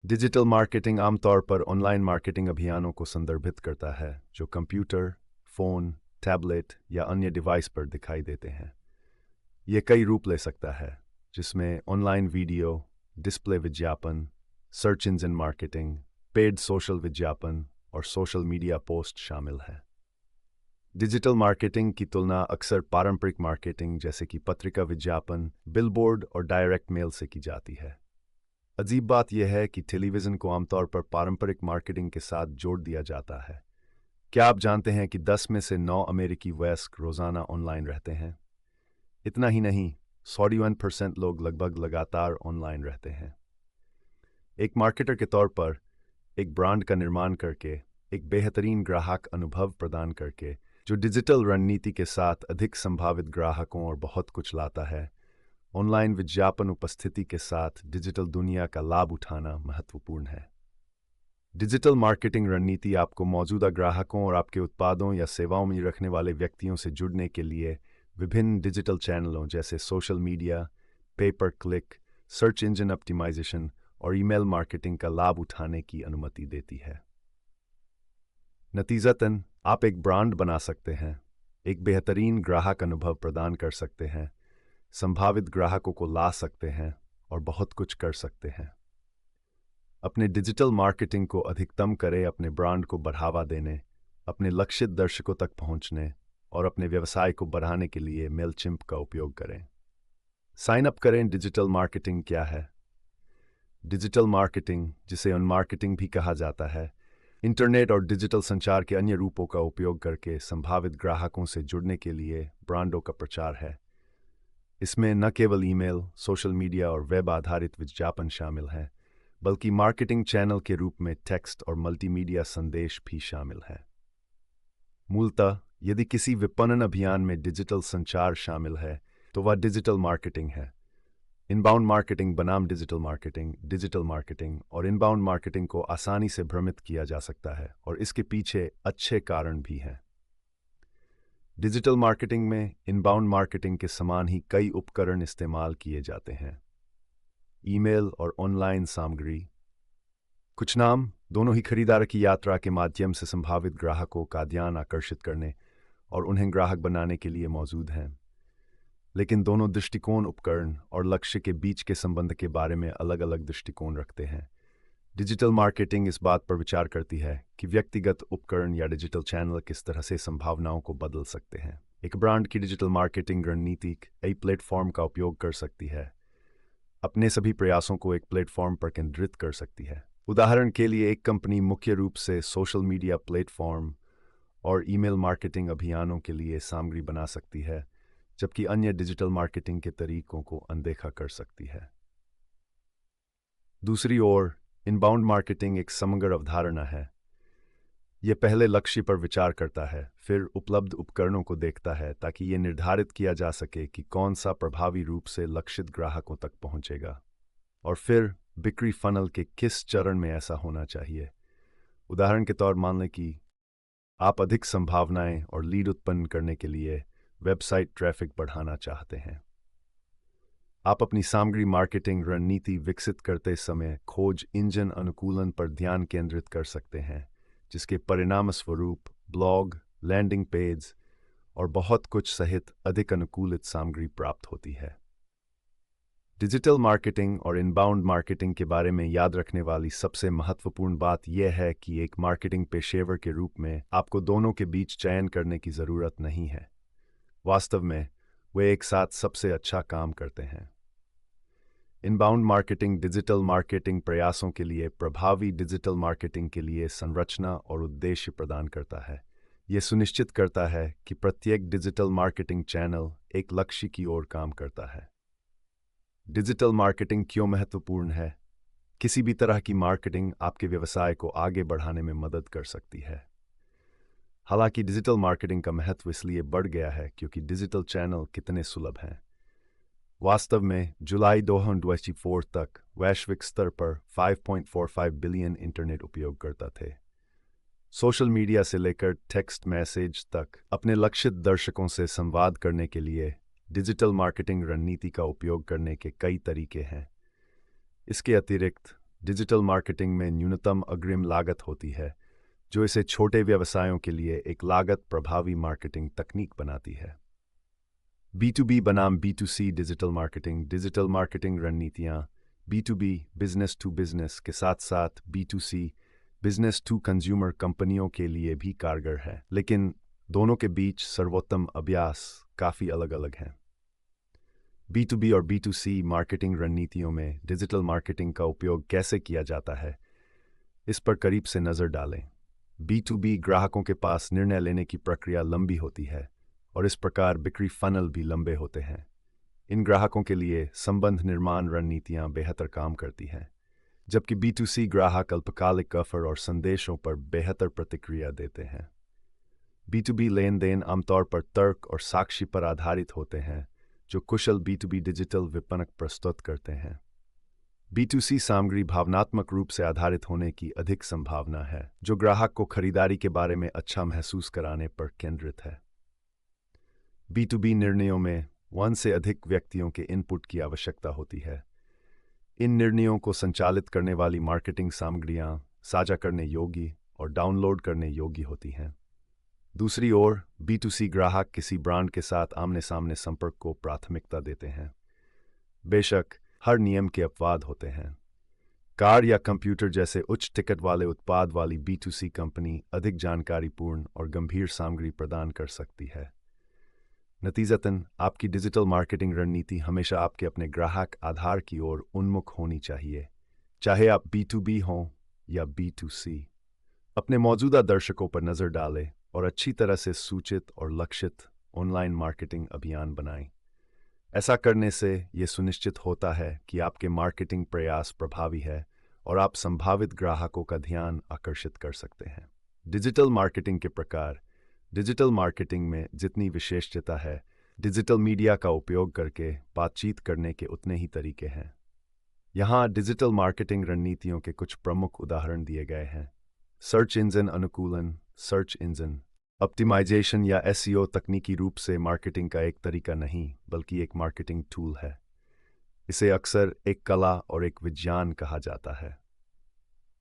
Digital marketing आमतौर पर online marketing अभियानों को संदर्भित करता है जो कंप्यूटर, फ़ोन, टैबलेट या अन्य डिवाइस पर दिखाई देते हैं। ये कई रूप ले सकता है, जिसमें ऑनलाइन वीडियो, डिस्प्ले विज्ञापन, search engine marketing, paid social विज्ञापन और सोशल मीडिया पोस्ट शामिल हैं। डिजिटल मार्केटिंग की तुलना अक्सर पारंपरिक मार्केटिंग जैसे कि पत्रिका विज्ञापन, बिलबोर्ड और डायरेक्ट मेल से की जाती है। अजीब बात यह है कि टेलीविज़न को आमतौर पर पारंपरिक मार्केटिंग के साथ जोड़ दिया जाता है। क्या आप जानते हैं कि 10 में से 9 अमेरिकी वयस्क रोज़ाना ऑनलाइन रहते हैं? इतना ही नहीं, 41% लोग लगभग लगातार ऑनलाइन रहते हैं। एक मार्केटर के तौर पर एक ब्रांड का निर्माण करके, एक बेहतरीन ग्राहक अनुभव प्रदान करके, जो डिजिटल रणनीति के साथ अधिक संभावित ग्राहकों और बहुत कुछ लाता है, ऑनलाइन विज्ञापन उपस्थिति के साथ डिजिटल दुनिया का लाभ उठाना महत्वपूर्ण है। डिजिटल मार्केटिंग रणनीति आपको मौजूदा ग्राहकों और आपके उत्पादों या सेवाओं में रखने वाले व्यक्तियों से जुड़ने के लिए विभिन्न डिजिटल चैनलों जैसे सोशल मीडिया, पे पर क्लिक, सर्च इंजन ऑप्टिमाइजेशन और ईमेल मार्केटिंग का लाभ उठाने की अनुमति देती है। नतीजतन, आप एक ब्रांड बना सकते हैं, एक बेहतरीन ग्राहक अनुभव प्रदान कर सकते हैं, संभावित ग्राहकों को ला सकते हैं और बहुत कुछ कर सकते हैं। अपने डिजिटल मार्केटिंग को अधिकतम करें, अपने ब्रांड को बढ़ावा देने, अपने लक्षित दर्शकों तक पहुंचने और अपने व्यवसाय को बढ़ाने के लिए मेलचिम्प का उपयोग करें। साइन अप करें। डिजिटल मार्केटिंग क्या है? डिजिटल मार्केटिंग, जिसे अनमार्केटिंग भी कहा जाता है, इंटरनेट और डिजिटल संचार के अन्य रूपों का उपयोग करके संभावित ग्राहकों से जुड़ने के लिए ब्रांडों का प्रचार है। इसमें न केवल ईमेल, सोशल मीडिया और वेब आधारित विज्ञापन शामिल हैं, बल्कि मार्केटिंग चैनल के रूप में टेक्स्ट और मल्टीमीडिया संदेश भी शामिल हैं। मूलतः, यदि किसी विपणन अभियान में डिजिटल संचार शामिल है, तो वह डिजिटल मार्केटिंग है। इनबाउंड मार्केटिंग बनाम डिजिटल मार्केटिंग और इनबाउंड मार्केटिंग को आसानी से भ्रमित किया जा सकता है और इसके पीछे अच्छे कारण भी हैं। डिजिटल मार्केटिंग में इनबाउंड मार्केटिंग के समान ही कई उपकरण इस्तेमाल किए जाते हैं। ईमेल और ऑनलाइन सामग्री। कुछ नाम दोनों ही खरीदार की यात्रा के माध्यम से संभावित ग्राहकों का ध्यान आकर्षित करने और उन्हें ग्राहक बनाने के लिए मौजूद हैं। लेकिन दोनों दृष्टिकोण उपकरण और लक्ष्य के बीच के संबंध के बारे में अलग-अलग दृष्टिकोण रखते हैं। डिजिटल मार्केटिंग इस बात पर विचार करती है कि व्यक्तिगत उपकरण या डिजिटल चैनल किस तरह से संभावनाओं को बदल सकते हैं। एक ब्रांड की डिजिटल मार्केटिंग रणनीति कई प्लेटफॉर्म का उपयोग कर सकती है, अपने सभी प्रयासों को एक प्लेटफॉर्म पर केंद्रित कर सकती है। उदाहरण के लिए, एक कंपनी मुख्य रूप से सोशल मीडिया प्लेटफॉर्म और ईमेल मार्केटिंग अभियानों के लिए सामग्री बना सकती है, जबकि अन्य डिजिटल मार्केटिंग के तरीकों को अनदेखा कर सकती है। दूसरी ओर, इनबाउंड मार्केटिंग एक समग्र अवधारणा है। यह पहले लक्ष्य पर विचार करता है, फिर उपलब्ध उपकरणों को देखता है ताकि यह निर्धारित किया जा सके कि कौन सा प्रभावी रूप से लक्षित ग्राहकों तक पहुंचेगा, और फिर बिक्री फनल के किस चरण में ऐसा होना चाहिए। उदाहरण के तौर मान लें कि आप अधिक संभावनाएं और लीड उत्पन्न करने के लिए वेबसाइट ट्रैफिक बढ़ाना चाहते हैं। आप अपनी सामग्री मार्केटिंग रणनीति विकसित करते समय खोज इंजन अनुकूलन पर ध्यान केंद्रित कर सकते हैं, जिसके परिणामस्वरूप ब्लॉग, लैंडिंग पेज और बहुत कुछ सहित अधिक अनुकूलित सामग्री प्राप्त होती है। डिजिटल मार्केटिंग और इनबाउंड मार्केटिंग के बारे में याद रखने वाली सबसे महत्वपूर्ण बात यह है कि एक मार्केटिंग पेशेवर के रूप में आपको दोनों के बीच चयन करने की ज़रूरत नहीं है। वास्तव में, वे एक साथ सबसे अच्छा काम करते हैं। इनबाउंड मार्केटिंग डिजिटल मार्केटिंग प्रयासों के लिए प्रभावी डिजिटल मार्केटिंग के लिए संरचना और उद्देश्य प्रदान करता है। यह सुनिश्चित करता है कि प्रत्येक डिजिटल मार्केटिंग चैनल एक लक्ष्य की ओर काम करता है। डिजिटल मार्केटिंग क्यों महत्वपूर्ण है? किसी भी तरह की मार्केटिंग आपके व्यवसाय को आगे बढ़ाने में मदद कर सकती है। हालांकि डिजिटल मार्केटिंग का महत्व इसलिए बढ़ गया है क्योंकि डिजिटल चैनल कितने सुलभ हैं। वास्तव में, जुलाई 2024 तक वैश्विक स्तर पर 5.45 बिलियन इंटरनेट उपयोगकर्ता थे। सोशल मीडिया से लेकर टेक्स्ट मैसेज तक अपने लक्षित दर्शकों से संवाद करने के लिए डिजिटल मार्केटिंग रणनीति का उपयोग करने के कई तरीके हैं। इसके अतिरिक्त, डिजिटल मार्केटिंग में न्यूनतम अग्रिम लागत होती है, जो इसे छोटे व्यवसायों के लिए एक लागत प्रभावी मार्केटिंग तकनीक बनाती है। B2B बनाम B2C डिजिटल मार्केटिंग रणनीतियाँ B2B बिजनेस टू बिजनेस के साथ साथ B2C बिजनेस टू कंज्यूमर कंपनियों के लिए भी कारगर है, लेकिन दोनों के बीच सर्वोत्तम अभ्यास काफ़ी अलग अलग हैं। B2B और B2C मार्केटिंग रणनीतियों में डिजिटल मार्केटिंग का उपयोग कैसे किया जाता है, इस पर करीब से नज़र डालें। B2B ग्राहकों के पास निर्णय लेने की प्रक्रिया लंबी होती है और इस प्रकार बिक्री फनल भी लंबे होते हैं। इन ग्राहकों के लिए संबंध निर्माण रणनीतियां बेहतर काम करती हैं, जबकि B2C ग्राहक अल्पकालिक ऑफर और संदेशों पर बेहतर प्रतिक्रिया देते हैं। B2B लेन देन आमतौर पर तर्क और साक्षी पर आधारित होते हैं, जो कुशल B2B डिजिटल विपणक प्रस्तुत करते हैं। B2C सामग्री भावनात्मक रूप से आधारित होने की अधिक संभावना है, जो ग्राहक को खरीदारी के बारे में अच्छा महसूस कराने पर केंद्रित है। B2B निर्णयों में 1 से अधिक व्यक्तियों के इनपुट की आवश्यकता होती है। इन निर्णयों को संचालित करने वाली मार्केटिंग सामग्रियां साझा करने योग्य और डाउनलोड करने योग्य होती हैं। दूसरी ओर B2C ग्राहक किसी ब्रांड के साथ आमने सामने संपर्क को प्राथमिकता देते हैं। बेशक हर नियम के अपवाद होते हैं। कार या कंप्यूटर जैसे उच्च टिकट वाले उत्पाद वाली B2C कंपनी अधिक जानकारीपूर्ण और गंभीर सामग्री प्रदान कर सकती है। नतीजतन आपकी डिजिटल मार्केटिंग रणनीति हमेशा आपके अपने ग्राहक आधार की ओर उन्मुख होनी चाहिए, चाहे आप B2B हों या B2C। अपने मौजूदा दर्शकों पर नज़र डालें और अच्छी तरह से सूचित और लक्षित ऑनलाइन मार्केटिंग अभियान बनाएं। ऐसा करने से यह सुनिश्चित होता है कि आपके मार्केटिंग प्रयास प्रभावी है और आप संभावित ग्राहकों का ध्यान आकर्षित कर सकते हैं। डिजिटल मार्केटिंग के प्रकार। डिजिटल मार्केटिंग में जितनी विशेषता है, डिजिटल मीडिया का उपयोग करके बातचीत करने के उतने ही तरीके हैं। यहाँ डिजिटल मार्केटिंग रणनीतियों के कुछ प्रमुख उदाहरण दिए गए हैं। सर्च इंजन अनुकूलन, सर्च इंजन ऑप्टिमाइजेशन या SEO तकनीकी रूप से मार्केटिंग का एक तरीका नहीं, बल्कि एक मार्केटिंग टूल है। इसे अक्सर एक कला और एक विज्ञान कहा जाता है।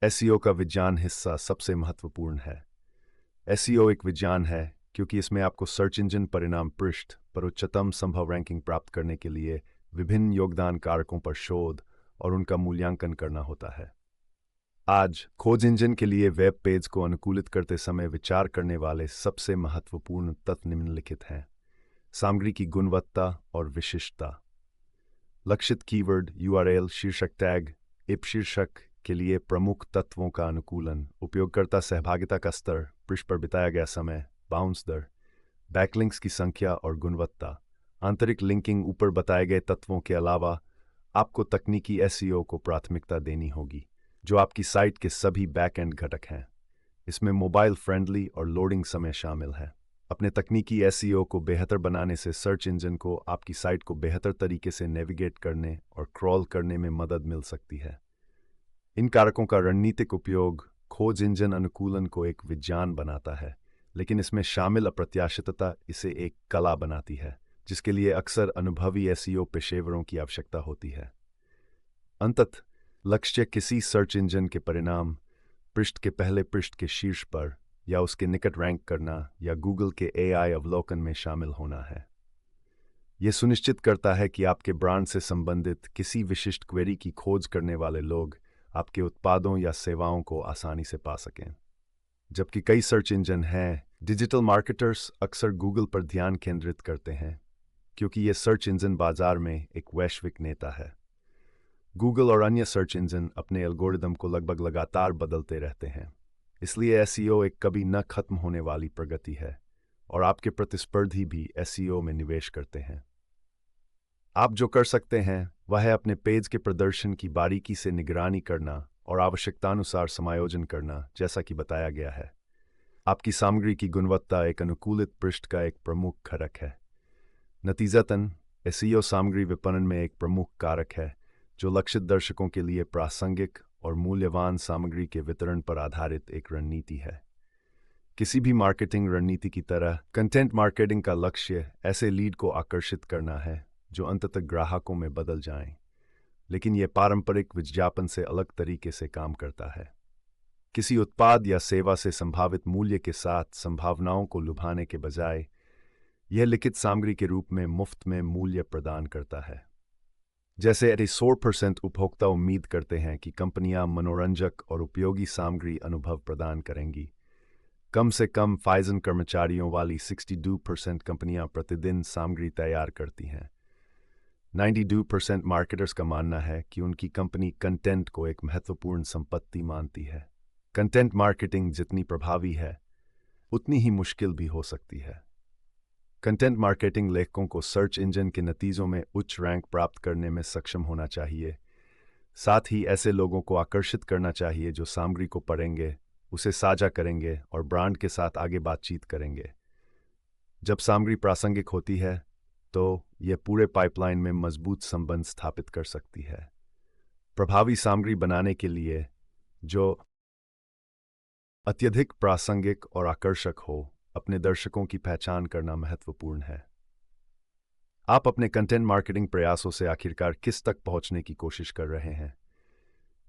SEO का विज्ञान हिस्सा सबसे महत्वपूर्ण है। SEO एक विज्ञान है क्योंकि इसमें आपको सर्च इंजन परिणाम पृष्ठ पर उच्चतम संभव रैंकिंग प्राप्त करने के लिए विभिन्न योगदान कारकों पर शोध और उनका मूल्यांकन करना होता है। आज खोज इंजन के लिए वेब पेज को अनुकूलित करते समय विचार करने वाले सबसे महत्वपूर्ण तत्व निम्नलिखित हैं: सामग्री की गुणवत्ता और विशिष्टता, लक्षित कीवर्ड, URL, शीर्षक टैग, इप शीर्षक के लिए प्रमुख तत्वों का अनुकूलन, उपयोगकर्ता सहभागिता का स्तर, पृष्ठ पर बिताया गया समय, बाउंस दर, बैकलिंक्स की संख्या और गुणवत्ता। आंतरिक लिंकिंग। ऊपर बताए गए तत्वों के अलावा आपको तकनीकी SEO को प्राथमिकता देनी होगी, जो आपकी साइट के सभी बैक-एंड घटक हैं। इसमें मोबाइल फ्रेंडली और लोडिंग समय शामिल है। अपने तकनीकी SEO को बेहतर बनाने से सर्च इंजन को आपकी साइट को बेहतर तरीके से नेविगेट करने और क्रॉल करने में मदद मिल सकती है। इन कारकों का रणनीतिक उपयोग खोज इंजन अनुकूलन को एक विज्ञान बनाता है, लेकिन इसमें शामिल अप्रत्याशितता इसे एक कला बनाती है, जिसके लिए अक्सर अनुभवी SEO पेशेवरों की आवश्यकता होती है। अंततः लक्ष्य किसी सर्च इंजन के परिणाम पृष्ठ के पहले पृष्ठ के शीर्ष पर या उसके निकट रैंक करना या गूगल के AI अवलोकन में शामिल होना है। यह सुनिश्चित करता है कि आपके ब्रांड से संबंधित किसी विशिष्ट क्वेरी की खोज करने वाले लोग आपके उत्पादों या सेवाओं को आसानी से पा सकें। जबकि कई सर्च इंजन हैं, डिजिटल मार्केटर्स अक्सर गूगल पर ध्यान केंद्रित करते हैं, क्योंकि यह सर्च इंजन बाजार में एक वैश्विक नेता है। गूगल और अन्य सर्च इंजन अपने एल्गोरिदम को लगभग लगातार बदलते रहते हैं, इसलिए SEO एक कभी न खत्म होने वाली प्रगति है और आपके प्रतिस्पर्धी भी SEO में निवेश करते हैं। आप जो कर सकते हैं वह है अपने पेज के प्रदर्शन की बारीकी से निगरानी करना और आवश्यकतानुसार समायोजन करना, जैसा कि बताया गया है। आपकी सामग्री की गुणवत्ता एक अनुकूलित पृष्ठ का एक प्रमुख घटक है। नतीजतन SEO सामग्री विपणन में एक प्रमुख कारक है, जो लक्षित दर्शकों के लिए प्रासंगिक और मूल्यवान सामग्री के वितरण पर आधारित एक रणनीति है। किसी भी मार्केटिंग रणनीति की तरह कंटेंट मार्केटिंग का लक्ष्य ऐसे लीड को आकर्षित करना है जो अंततः ग्राहकों में बदल जाएं। लेकिन यह पारंपरिक विज्ञापन से अलग तरीके से काम करता है। किसी उत्पाद या सेवा से संभावित मूल्य के साथ संभावनाओं को लुभाने के बजाय यह लिखित सामग्री के रूप में मुफ्त में मूल्य प्रदान करता है। जैसे 84% उपभोक्ता उम्मीद करते हैं कि कंपनियां मनोरंजक और उपयोगी सामग्री अनुभव प्रदान करेंगी, कम से कम फाइजन कर्मचारियों वाली 62% कंपनियां प्रतिदिन सामग्री तैयार करती हैं। 92% मार्केटर्स का मानना है कि उनकी कंपनी कंटेंट को एक महत्वपूर्ण संपत्ति मानती है। कंटेंट मार्केटिंग जितनी प्रभावी है, उतनी ही मुश्किल भी हो सकती है। कंटेंट मार्केटिंग लेखकों को सर्च इंजन के नतीजों में उच्च रैंक प्राप्त करने में सक्षम होना चाहिए। साथ ही ऐसे लोगों को आकर्षित करना चाहिए जो सामग्री को पढ़ेंगे, उसे साझा करेंगे और ब्रांड के साथ आगे बातचीत करेंगे। जब सामग्री प्रासंगिक होती है तो यह पूरे पाइपलाइन में मजबूत संबंध स्थापित कर सकती है। प्रभावी सामग्री बनाने के लिए जो अत्यधिक प्रासंगिक और आकर्षक हो, अपने दर्शकों की पहचान करना महत्वपूर्ण है। आप अपने कंटेंट मार्केटिंग प्रयासों से आखिरकार किस तक पहुंचने की कोशिश कर रहे हैं?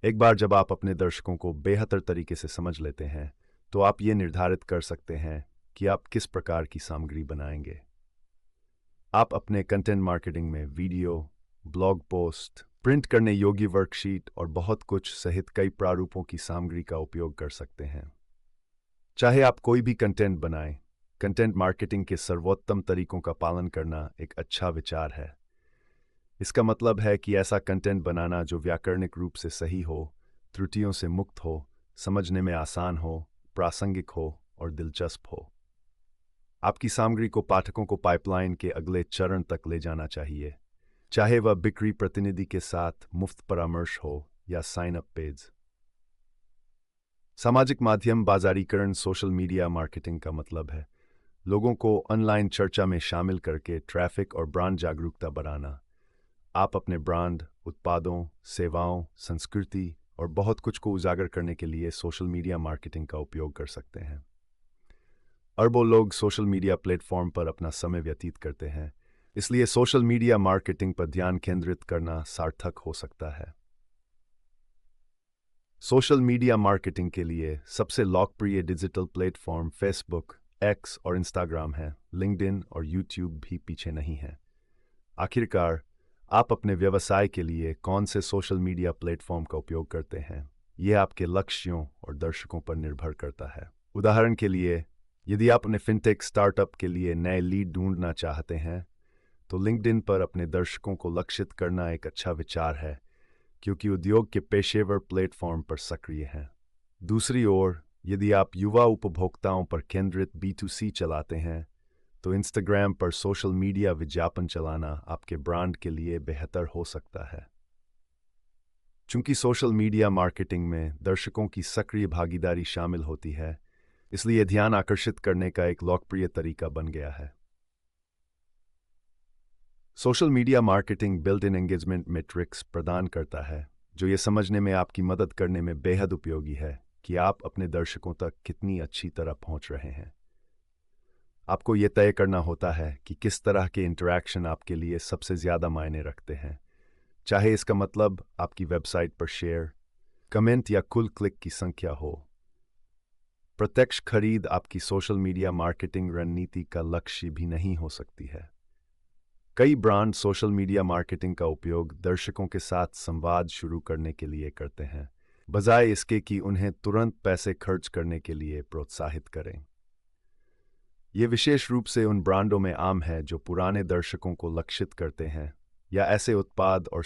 एक बार जब आप अपने दर्शकों को बेहतर तरीके से समझ लेते हैं, तो आप ये निर्धारित कर सकते हैं कि आप किस प्रकार की सामग्री बनाएंगे। आप अपने कंटेंट मार्केटिंग में वीडियो, ब्लॉग पोस्ट, प्रिंट करने योग्य वर्कशीट और बहुत कुछ सहित कई प्रारूपों की सामग्री का उपयोग कर सकते हैं। चाहे आप कोई भी कंटेंट बनाएं, कंटेंट मार्केटिंग के सर्वोत्तम तरीकों का पालन करना एक अच्छा विचार है। इसका मतलब है कि ऐसा कंटेंट बनाना जो व्याकरणिक रूप से सही हो, त्रुटियों से मुक्त हो, समझने में आसान हो, प्रासंगिक हो और दिलचस्प हो। आपकी सामग्री को पाठकों को पाइपलाइन के अगले चरण तक ले जाना चाहिए, चाहे वह बिक्री प्रतिनिधि के साथ मुफ्त परामर्श हो या साइन अप पेज। सामाजिक माध्यम बाजारीकरण सोशल मीडिया मार्केटिंग का मतलब है लोगों को ऑनलाइन चर्चा में शामिल करके ट्रैफिक और ब्रांड जागरूकता बढ़ाना। आप अपने ब्रांड, उत्पादों, सेवाओं, संस्कृति और बहुत कुछ को उजागर करने के लिए सोशल मीडिया मार्केटिंग का उपयोग कर सकते हैं। अरबों लोग सोशल मीडिया प्लेटफॉर्म पर अपना समय व्यतीत करते हैं, इसलिए सोशल मीडिया मार्केटिंग पर ध्यान केंद्रित करना सार्थक हो सकता है। सोशल मीडिया मार्केटिंग के लिए सबसे लोकप्रिय डिजिटल प्लेटफॉर्म फेसबुक, एक्स और इंस्टाग्राम है। लिंक्डइन और यूट्यूब भी पीछे नहीं है। आखिरकार, आप अपने व्यवसाय के लिए कौन से सोशल मीडिया प्लेटफॉर्म का उपयोग करते हैं, यह आपके लक्ष्यों और दर्शकों पर निर्भर करता है। उदाहरण के लिए, यदि आप अपने फिनटेक स्टार्टअप के लिए नए लीड ढूंढना चाहते हैं, तो लिंक्डइन पर अपने दर्शकों को लक्षित करना एक अच्छा विचार है, क्योंकि उद्योग के पेशेवर प्लेटफॉर्म पर सक्रिय हैं। दूसरी ओर, यदि आप युवा उपभोक्ताओं पर केंद्रित B2C चलाते हैं, तो इंस्टाग्राम पर सोशल मीडिया विज्ञापन चलाना आपके ब्रांड के लिए बेहतर हो सकता है। चूंकि सोशल मीडिया मार्केटिंग में दर्शकों की सक्रिय भागीदारी शामिल होती है, इसलिए ध्यान आकर्षित करने का एक लोकप्रिय तरीका बन गया है। Social media marketing built in engagement matrix प्रदान करता है, जो ये समझने में आपकी मदद करने में बेहद उपयोगी है कि आप अपने दर्शकों तक कितनी अच्छी तरह पहुंच रहे हैं। आपको यह तय करना होता है कि किस तरह के इंटरैक्शन आपके लिए सबसे ज़्यादा मायने रखते हैं, चाहे इसका मतलब आपकी वेबसाइट पर शेयर, कमेंट या कुल क्लिक की संख्या हो। प्रत्यक्ष खरीद आपकी सोशल मीडिया मार्केटिंग रणनीति का लक्ष्य भी नहीं हो सकती है। कई ब्रांड सोशल मीडिया मार्केटिंग का उपयोग दर्शकों के साथ संवाद शुरू करने के लिए करते हैं, बजाय इसके कि उन्हें तुरंत पैसे खर्च करने के लिए प्रोत्साहित करें। ये विशेष रूप से उन ब्रांडों में आम है जो पुराने दर्शकों को लक्षित करते हैं या ऐसे उत्पाद और